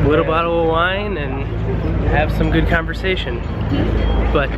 little bottle of wine and have some good conversation. But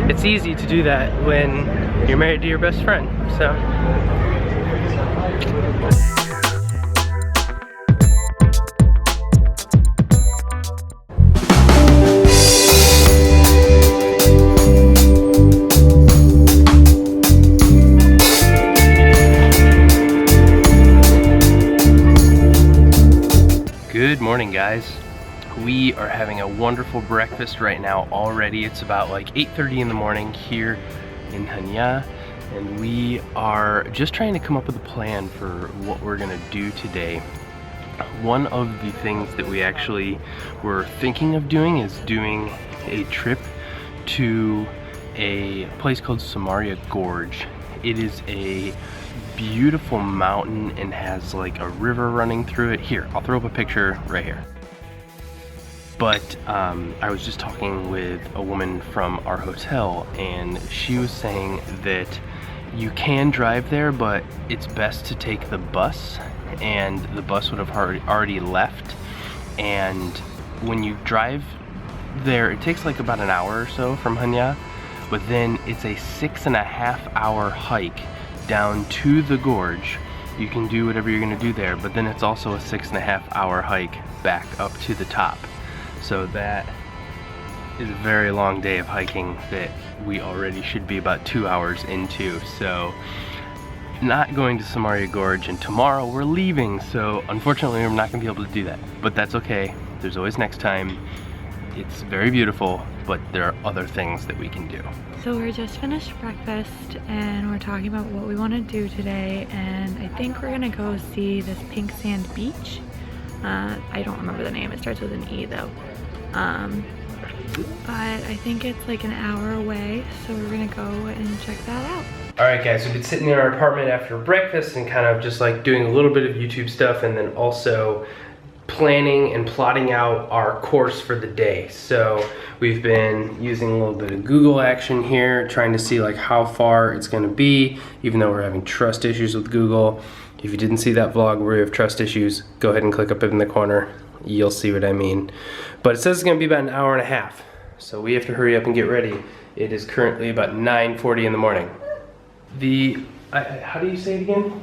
it's easy to do that when you're married to your best friend, so. Good morning, guys. We are having a wonderful breakfast right now already. It's about like 8:30 in the morning here in Hanya, and we are just trying to come up with a plan for what we're gonna do today. One of the things that we actually were thinking of doing is doing a trip to a place called Samaria Gorge. It is a beautiful mountain and has like a river running through it. Here, I'll throw up a picture right here. But I was just talking with a woman from our hotel, and she was saying that you can drive there, but it's best to take the bus, and the bus would have already left. And when you drive there, it takes like about an hour or so from Hanya, but then it's a 6.5-hour hike down to the gorge. You can do whatever you're gonna do there, but then it's also a 6.5-hour hike back up to the top. So that is a very long day of hiking that we already should be about 2 hours into. So not going to Samaria Gorge, and tomorrow we're leaving, so unfortunately we're not gonna be able to do that. But that's okay, there's always next time. It's very beautiful, but there are other things that we can do. So we're just finished breakfast and we're talking about what we want to do today, and I think we're gonna go see this pink sand beach. I don't remember the name, it starts with an E though. But I think it's like an hour away, so we're gonna go and check that out. Alright guys, we've been sitting in our apartment after breakfast and kind of just like doing a little bit of YouTube stuff, and then also planning and plotting out our course for the day. So we've been using a little bit of Google action here, trying to see like how far it's gonna be, even though we're having trust issues with Google. If you didn't see that vlog where we have trust issues, go ahead and click up in the corner. You'll see what I mean. But it says it's gonna be about an hour and a half. So we have to hurry up and get ready. It is currently about 9:40 in the morning. How do you say it again?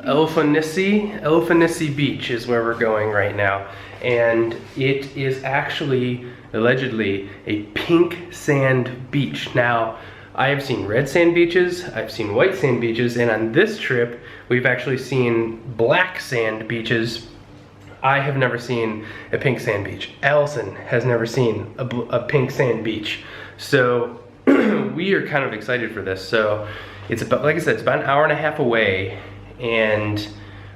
Elafonissi Beach is where we're going right now, and it is actually allegedly a pink sand beach. Now, I have seen red sand beaches, I've seen white sand beaches, and on this trip we've actually seen black sand beaches. I have never seen a pink sand beach. Allison has never seen a pink sand beach. So we are kind of excited for this. So it's about, like I said, it's about an hour and a half away, and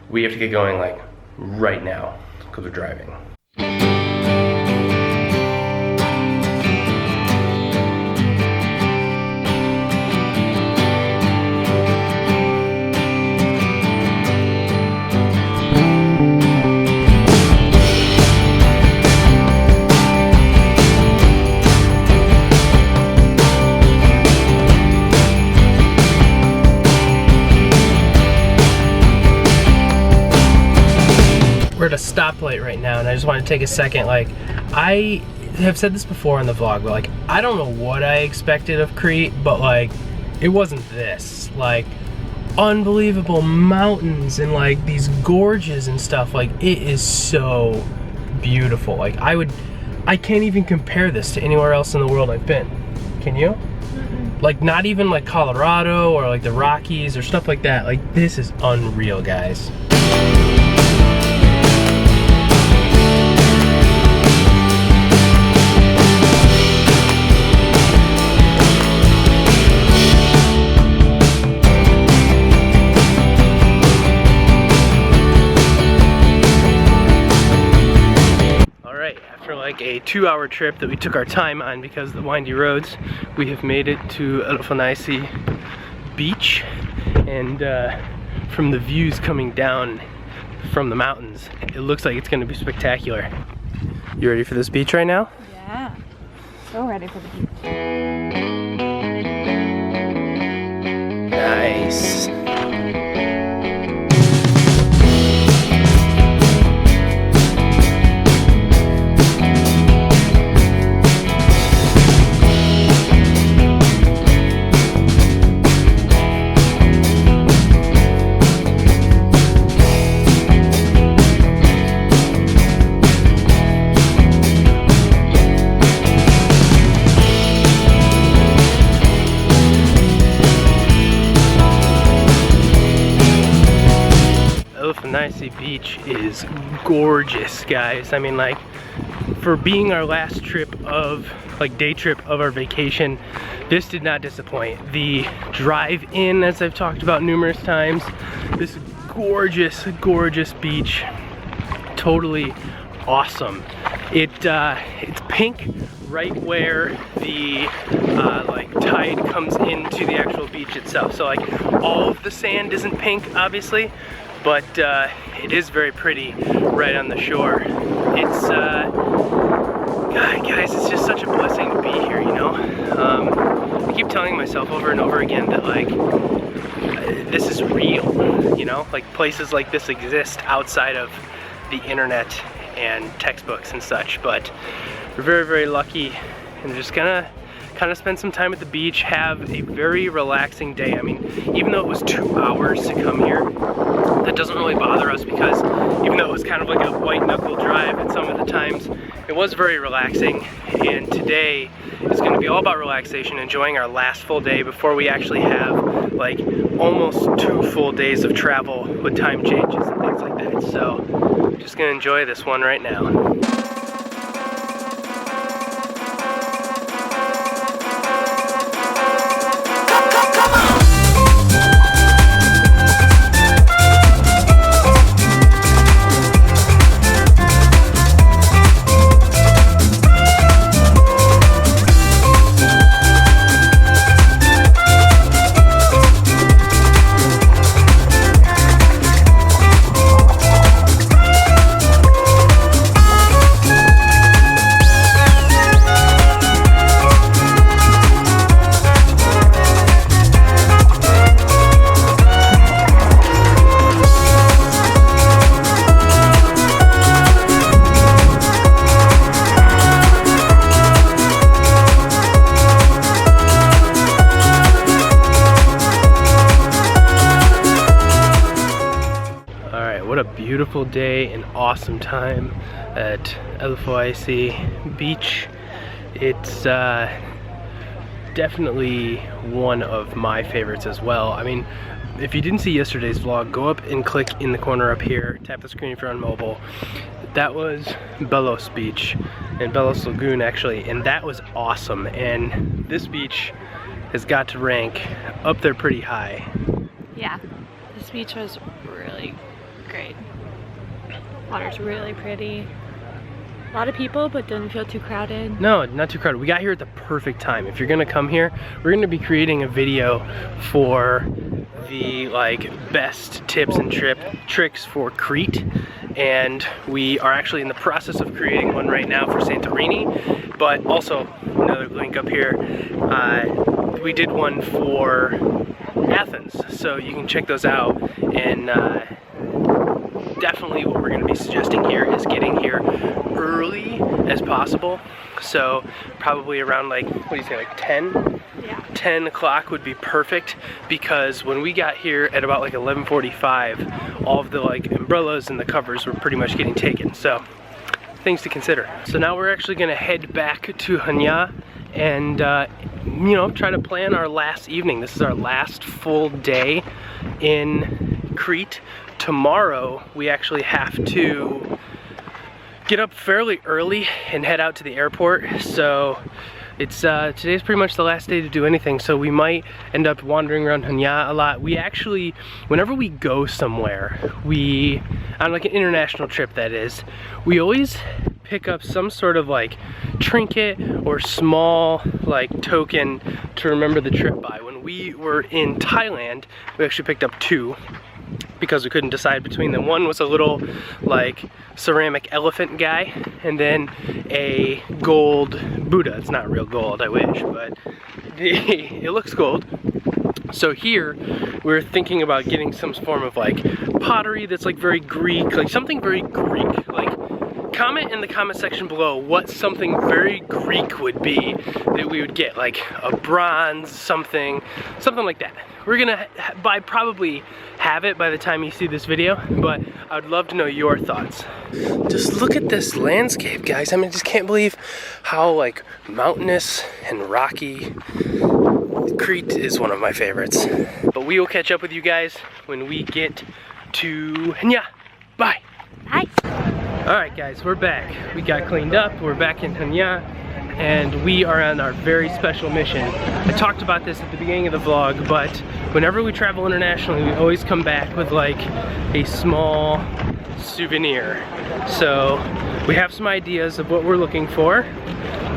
we have to get going like right now because we're driving. We're at a stoplight right now, and I just want to take a second. Like, I have said this before in the vlog, but like, I don't know what I expected of Crete, but like, it wasn't this. Like, unbelievable mountains and like these gorges and stuff. Like, it is so beautiful. Like, I can't even compare this to anywhere else in the world I've been. Can you? Mm-mm. Like, not even like Colorado or like the Rockies or stuff like that. Like, this is unreal, guys. Like a 2-hour trip that we took our time on because of the windy roads, we have made it to Elafonissi beach, and from the views coming down from the mountains, it looks like it's going to be spectacular. You ready for this beach right now? Yeah, so ready for the beach. Nice. beach is gorgeous, guys. I mean, like, for being our last trip of, like, day trip of our vacation, this did not disappoint. The drive in, as I've talked about numerous times, this gorgeous, gorgeous beach, totally awesome. It's pink right where the like tide comes into the actual beach itself. So like all of the sand isn't pink, obviously, but it is very pretty right on the shore. It's God, guys, it's just such a blessing to be here, you know. I keep telling myself over and over again that like this is real, you know, like places like this exist outside of the internet and textbooks and such. But we're very, very lucky, and just gonna kind of spend some time at the beach, have a very relaxing day. I mean, even though it was 2 hours to come here, that doesn't really bother us, because even though it was kind of like a white knuckle drive at some of the times, it was very relaxing. And today is going to be all about relaxation, enjoying our last full day before we actually have like almost 2 full days of travel with time changes and things like that. So just gonna enjoy this one right now. What a beautiful day and awesome time at Elafonissi beach. It's definitely one of my favorites as well. I mean, if you didn't see yesterday's vlog, go up and click in the corner up here, tap the screen if you're on mobile. That was Belos Beach and Belos Lagoon actually, and that was awesome. And this beach has got to rank up there pretty high. Yeah, this beach was really great. Water's really pretty. A lot of people, but didn't feel too crowded. No, not too crowded. We got here at the perfect time. If you're gonna come here, we're gonna be creating a video for the like best tips and tricks for Crete, and we are actually in the process of creating one right now for Santorini. But also another link up here, we did one for Athens, so you can check those out. And definitely what we're going to be suggesting here is getting here early as possible. So probably around like, what do you say, like 10? Yeah. 10 o'clock would be perfect, because when we got here at about like 11:45, all of the like umbrellas and the covers were pretty much getting taken. So things to consider. So now we're actually going to head back to Hanya and you know, try to plan our last evening. This is our last full day in Crete. Tomorrow we actually have to get up fairly early and head out to the airport. So it's today's pretty much the last day to do anything, so we might end up wandering around Hanya a lot. We actually, whenever we go somewhere, on like an international trip that is, we always pick up some sort of like trinket or small like token to remember the trip by. When we were in Thailand, we actually picked up 2 because we couldn't decide between them. One was a little like ceramic elephant guy, and then a gold Buddha. It's not real gold, I wish, but it looks gold. So here we're thinking about getting some form of like pottery that's like very Greek, like something very Greek. Like, comment in the comment section below what something very Greek would be that we would get, like a bronze something like that. We're gonna probably have it by the time you see this video, but I would love to know your thoughts. Just look at this landscape, guys. I mean, I just can't believe how like mountainous and rocky. Crete is one of my favorites. But we will catch up with you guys when we get to Hanya. Bye. Hi. Alright guys, we're back. We got cleaned up, we're back in Hanya, and we are on our very special mission. I talked about this at the beginning of the vlog, but whenever we travel internationally, we always come back with like a small souvenir. So we have some ideas of what we're looking for,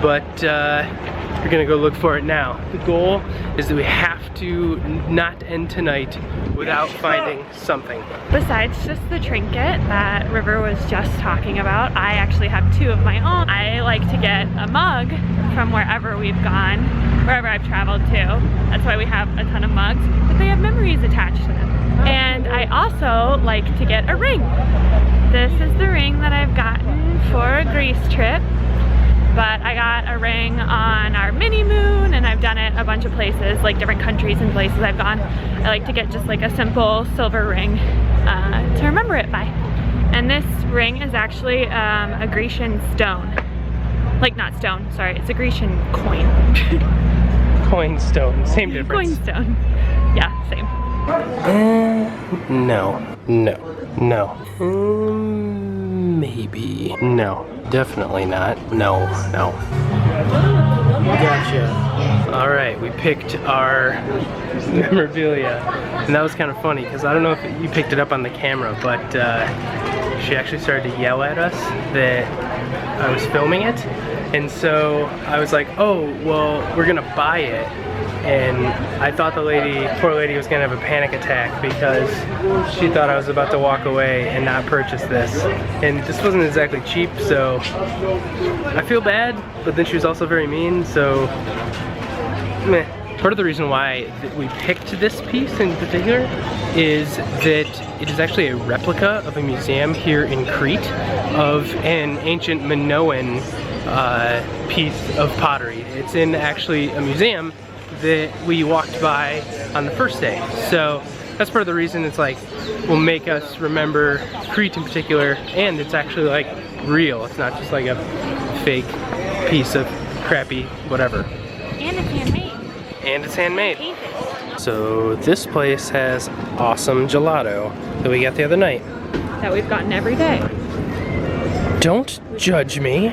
but we're gonna go look for it now. The goal is that we have to not end tonight without finding something. Besides just the trinket that River was just talking about, I actually have two of my own. I like to get a mug from wherever we've gone, wherever I've traveled to. That's why we have a ton of mugs, but they have memories attached to them. And I also like to get a ring. This is the ring that I've gotten for a Greece trip. But I got a ring on our mini moon, and I've done it a bunch of places, like different countries and places I've gone. I like to get just like a simple silver ring to remember it by. And this ring is actually a Grecian stone. Like not stone, sorry, it's a Grecian coin. Coin stone, same difference. Coin stone, yeah, same. No. Maybe. No. Definitely not. No. Gotcha. Alright, we picked our memorabilia. And that was kind of funny because I don't know if you picked it up on the camera, but she actually started to yell at us that I was filming it. And so I was like, oh, well, we're gonna buy it. And I thought the lady, poor lady, was gonna have a panic attack because she thought I was about to walk away and not purchase this. And this wasn't exactly cheap, so I feel bad, but then she was also very mean, so meh. Part of the reason why we picked this piece in particular is that it is actually a replica of a museum here in Crete of an ancient Minoan piece of pottery. It's in actually a museum that we walked by on the first day. So that's part of the reason it's like, will make us remember Crete in particular, and it's actually like real. It's not just like a fake piece of crappy whatever. And it's handmade. And it's handmade. So this place has awesome gelato that we got the other night. That we've gotten every day. Don't judge me.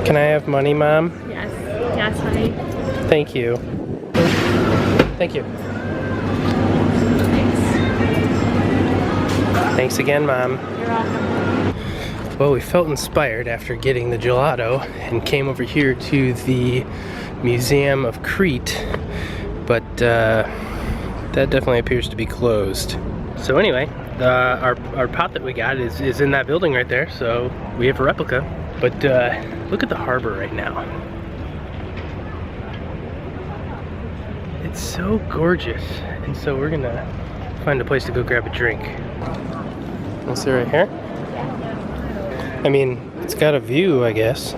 Can I have money, Mom? Yes. Yes, honey. Thank you. Thank you. Thanks again, Mom. You're welcome. Well, we felt inspired after getting the gelato and came over here to the Museum of Crete, but that definitely appears to be closed. So anyway, our pot that we got is in that building right there, so we have a replica. But look at the harbor right now. It's so gorgeous, and so we're gonna find a place to go grab a drink. Wanna sit right here? I mean, it's got a view, I guess.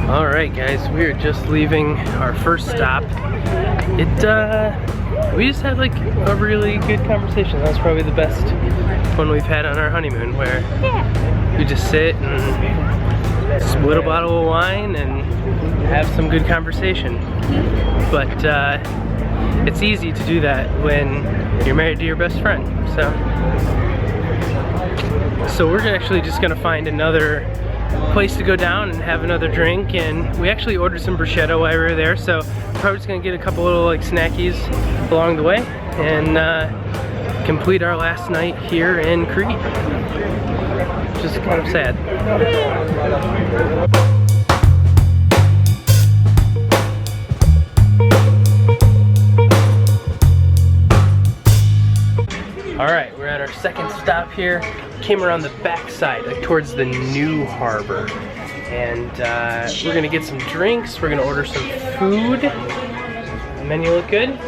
Alright guys, we are just leaving our first stop. We just had like a really good conversation. That was probably the best one we've had on our honeymoon, where we just sit and split a bottle of wine and have some good conversation. But it's easy to do that when you're married to your best friend. So we're actually just gonna find another place to go down and have another drink, and we actually ordered some bruschetta while we were there, so we're probably just gonna get a couple little like snackies along the way and complete our last night here in Crete. Just kind of sad. Alright, we're at our second stop here. Came around the backside, like towards the new harbor. And we're gonna get some drinks, we're gonna order some food. The menu look good?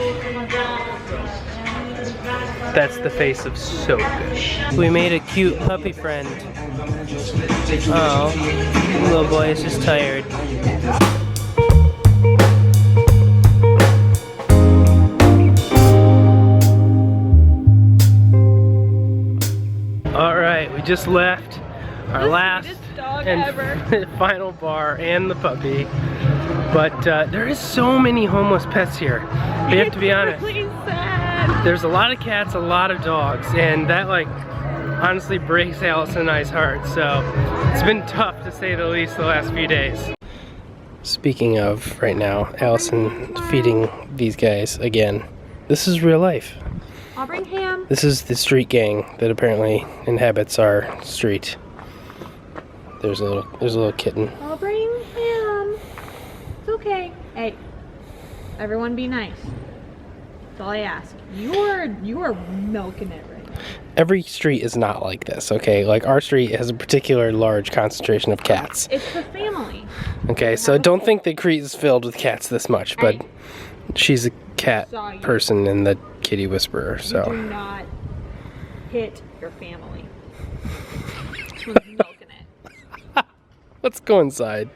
That's the face of so good. We made a cute puppy friend. Oh, little boy is just tired. Alright, we just left our last dog ever. Final bar and the puppy. But there is so many homeless pets here. We have to be honest. Really sad. There's a lot of cats, a lot of dogs, and that like honestly breaks Allison and I's heart. So it's been tough to say the least the last few days. Speaking of, right now, Allison feeding these guys again. This is real life. I'll bring ham. This is the street gang that apparently inhabits our street. There's a little kitten. I'll bring ham. It's okay. Hey, everyone be nice. That's all I ask. You are milking it right now. Every street is not like this, okay? Like our street has a particular large concentration of cats. It's the family. Okay, so don't think that Crete is filled with cats this much, but she's a cat person and the kitty whisperer, so. You do not hit your family. She's milking it. Let's go inside.